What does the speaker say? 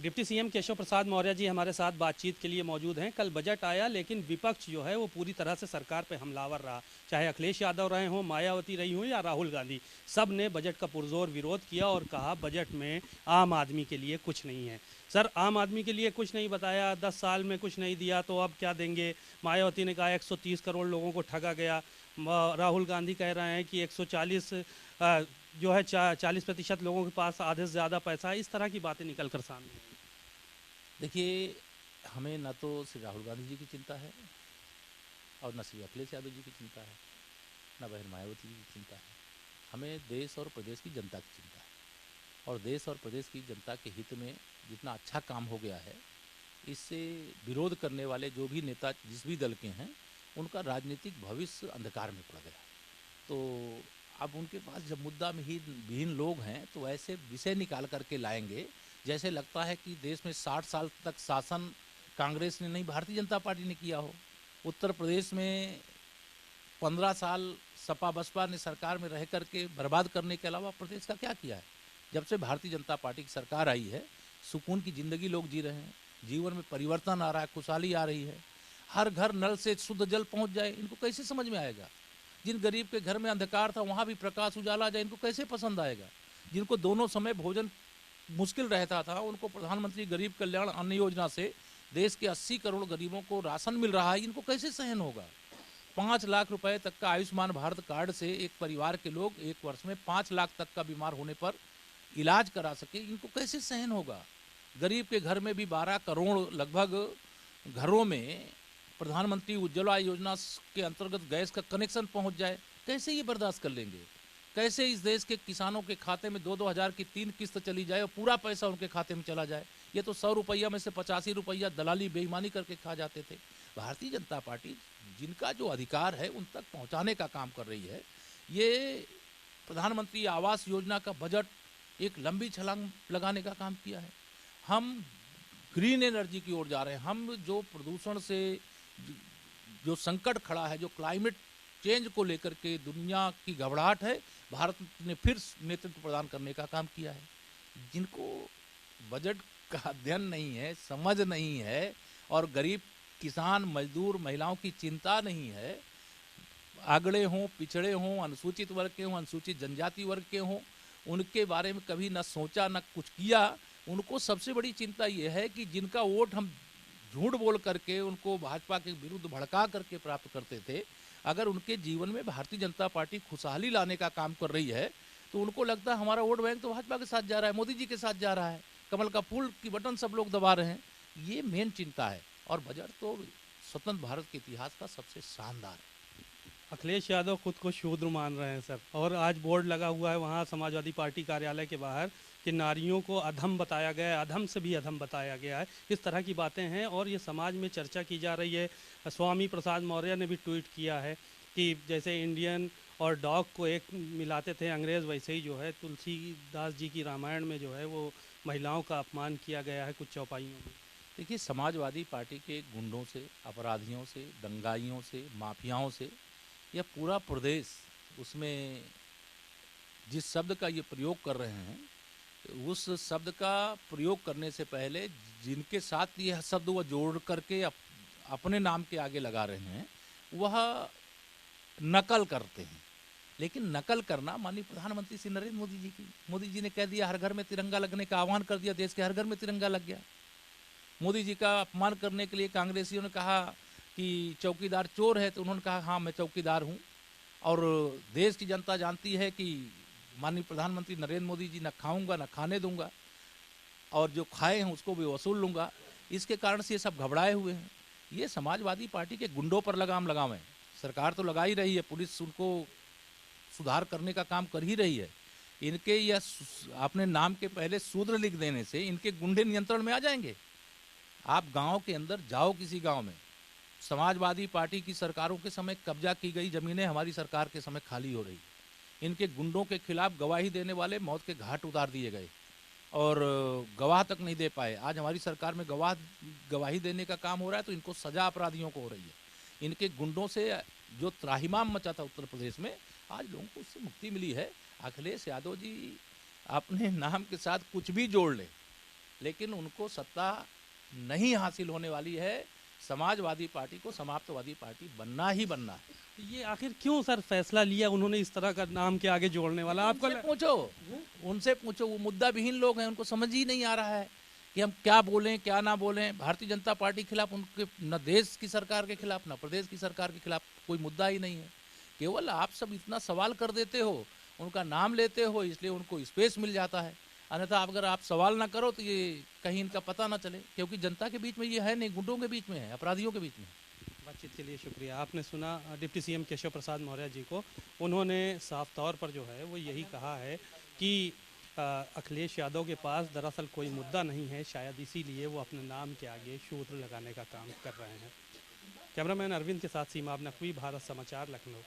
Deputy CM Keshav Prasad Maurya ji हमारे साथ बातचीत के लिए मौजूद हैं। कल बजट आया लेकिन विपक्ष जो है वो पूरी तरह से सरकार पे हमलावर रहा। चाहे अखिलेश यादव रहे हों, मायावती रही हों या राहुल गांधी, सब ने बजट का पुरजोर विरोध किया और कहा बजट में आम आदमी के लिए कुछ नहीं है। सर, आम आदमी के लिए कुछ नहीं बताया, 10 साल में कुछ नहीं दिया तो अब क्या देंगे? मायावती ने कहा 130 करोड़ लोगों को ठगा गया। राहुल गांधी कह रहे हैं कि 140 जो है 40% लोगों के पास आधे से ज़्यादा पैसा है। इस तरह की बातें निकल कर सामने आई। देखिए, हमें न तो श्री राहुल गांधी जी की चिंता है और न श्री अखिलेश यादव जी की चिंता है, न बहन मायावती जी की चिंता है। हमें देश और प्रदेश की जनता की चिंता है, और देश और प्रदेश की जनता के हित में जितना अच्छा काम हो गया है, इससे विरोध करने वाले जो भी नेता जिस भी दल के हैं, उनका राजनीतिक भविष्य अंधकार में पड़ गया। तो अब उनके पास जब मुद्दा में ही विहीन लोग हैं, तो ऐसे विषय निकाल करके लाएंगे जैसे लगता है कि देश में 60 साल तक शासन कांग्रेस ने नहीं, भारतीय जनता पार्टी ने किया हो। उत्तर प्रदेश में 15 साल सपा बसपा ने सरकार में रह करके बर्बाद करने के अलावा प्रदेश का क्या किया है? जब से भारतीय जनता पार्टी की सरकार आई है, सुकून की ज़िंदगी लोग जी रहे हैं, जीवन में परिवर्तन आ रहा है, खुशहाली आ रही है, हर घर नल से शुद्ध जल पहुंच जाए, इनको कैसे समझ में आएगा? जिन गरीब के घर में अंधकार था वहाँ भी प्रकाश उजाला जाए, इनको कैसे पसंद आएगा? जिनको दोनों समय भोजन मुश्किल रहता था, उनको प्रधानमंत्री गरीब कल्याण अन्न योजना से देश के 80 करोड़ गरीबों को राशन मिल रहा है, इनको कैसे सहन होगा? 5 लाख रुपए तक का आयुष्मान भारत कार्ड से एक परिवार के लोग एक वर्ष में 5 लाख तक का बीमार होने पर इलाज करा सके, इनको कैसे सहन होगा? गरीब के घर में भी 12 करोड़ लगभग घरों में प्रधानमंत्री उज्ज्वला योजना के अंतर्गत गैस का कनेक्शन पहुंच जाए, कैसे ये बर्दाश्त कर लेंगे? कैसे इस देश के किसानों के खाते में 2-2 हज़ार की 3 किस्त चली जाए और पूरा पैसा उनके खाते में चला जाए? ये तो 100 रुपया में से 85 रुपया दलाली बेईमानी करके खा जाते थे। भारतीय जनता पार्टी जिनका जो अधिकार है उन तक पहुंचाने का काम कर रही है। ये प्रधानमंत्री आवास योजना का बजट एक लंबी छलांग लगाने का काम किया है। हम ग्रीन एनर्जी की ओर जा रहे हैं। हम जो प्रदूषण से जो संकट खड़ा है, जो क्लाइमेट चेंज को लेकर के दुनिया की घबराहट है, भारत ने फिर नेतृत्व प्रदान करने का काम किया है। जिनको बजट का अध्ययन नहीं है, समझ नहीं है, और गरीब किसान मजदूर महिलाओं की चिंता नहीं है, आगड़े हों, पिछड़े हों, अनुसूचित वर्ग के हों, अनुसूचित जनजाति वर्ग के हों, उनके बारे में कभी न सोचा न कुछ किया। उनको सबसे बड़ी चिंता ये है कि जिनका वोट हम झूठ बोल करके उनको भाजपा के विरुद्ध भड़का करके प्राप्त करते थे, अगर उनके जीवन में भारतीय जनता पार्टी खुशहाली लाने का काम कर रही है, तो उनको लगता है हमारा वोट बैंक तो भाजपा के साथ जा रहा है, मोदी जी के साथ जा रहा है, कमल का फूल की बटन सब लोग दबा रहे हैं। ये मेन चिंता है, और बजट तो स्वतंत्र भारत के इतिहास का सबसे शानदार है। अखिलेश यादव खुद को शूद्र मान रहे हैं सर, और आज बोर्ड लगा हुआ है वहाँ समाजवादी पार्टी कार्यालय के बाहर कि नारियों को अधम बताया गया है, अधम से भी अधम बताया गया है। इस तरह की बातें हैं और ये समाज में चर्चा की जा रही है। स्वामी प्रसाद मौर्य ने भी ट्वीट किया है कि जैसे इंडियन और डॉग को एक मिलाते थे अंग्रेज़, वैसे ही जो है तुलसीदास जी की रामायण में जो है वो महिलाओं का अपमान किया गया है कुछ चौपाइयों में। देखिए, समाजवादी पार्टी के गुंडों से, अपराधियों से, दंगाइयों से, माफियाओं से यह पूरा प्रदेश, उसमें जिस शब्द का ये प्रयोग कर रहे हैं, उस शब्द का प्रयोग करने से पहले जिनके साथ यह शब्द वह जोड़ करके अपने नाम के आगे लगा रहे हैं, वह नकल करते हैं। लेकिन नकल करना माननीय प्रधानमंत्री श्री नरेंद्र मोदी जी ने कह दिया, हर घर में तिरंगा लगने का आह्वान कर दिया, देश के हर घर में तिरंगा लग गया। मोदी जी का अपमान करने के लिए कांग्रेसियों ने कहा कि चौकीदार चोर है, तो उन्होंने कहा हाँ मैं चौकीदार हूँ। और देश की जनता जानती है कि माननीय प्रधानमंत्री नरेंद्र मोदी जी न खाऊंगा न खाने दूंगा, और जो खाए हैं उसको भी वसूल लूँगा। इसके कारण से ये सब घबराए हुए हैं। ये समाजवादी पार्टी के गुंडों पर लगाम लगावें। सरकार तो लगा ही रही है, पुलिस उनको सुधार करने का काम कर ही रही है। इनके या अपने नाम के पहले शूद्र लिख देने से इनके गुंडे नियंत्रण में आ जाएंगे। आप गांव के अंदर जाओ, किसी गांव में समाजवादी पार्टी की सरकारों के समय कब्जा की गई जमीनें हमारी सरकार के समय खाली हो रही। इनके गुंडों के खिलाफ गवाही देने वाले मौत के घाट उतार दिए गए और गवाह तक नहीं दे पाए। आज हमारी सरकार में गवाही देने का काम हो रहा है, तो इनको सजा अपराधियों को हो रही है। इनके गुंडों से जो त्राहिमाम मचा था उत्तर प्रदेश में, आज लोगों को उससे मुक्ति मिली है। अखिलेश यादव जी अपने नाम के साथ कुछ भी जोड़ ले, लेकिन उनको सत्ता नहीं हासिल होने वाली है। समाजवादी पार्टी को समाप्तवादी पार्टी बनना ही बनना है। ये आखिर क्यों सर फैसला लिया उन्होंने इस तरह का नाम के आगे जोड़ने वाला? आपको उनसे पूछो, वो मुद्दा विहीन लोग हैं, उनको समझ ही नहीं आ रहा है कि हम क्या बोलें क्या ना बोलें। भारतीय जनता पार्टी के खिलाफ उनके न देश की सरकार के खिलाफ न प्रदेश की सरकार के खिलाफ कोई मुद्दा ही नहीं है। केवल आप सब इतना सवाल कर देते हो, उनका नाम लेते हो, इसलिए उनको स्पेस मिल जाता है। अन्यथा अगर आप सवाल ना करो तो ये कहीं इनका पता ना चले, क्योंकि जनता के बीच में ये है नहीं, गुंडों के बीच में है, अपराधियों के बीच में। बातचीत के लिए शुक्रिया। आपने सुना डिप्टी सीएम केशव प्रसाद मौर्य जी को। उन्होंने साफ तौर पर जो है वो यही कहा है कि अखिलेश यादव के पास दरअसल कोई मुद्दा नहीं है, शायद इसीलिए वो अपने नाम के आगे शूद्र लगाने का काम कर रहे हैं। कैमरामैन अरविंद के साथ सीमा नकवी, भारत समाचार, लखनऊ।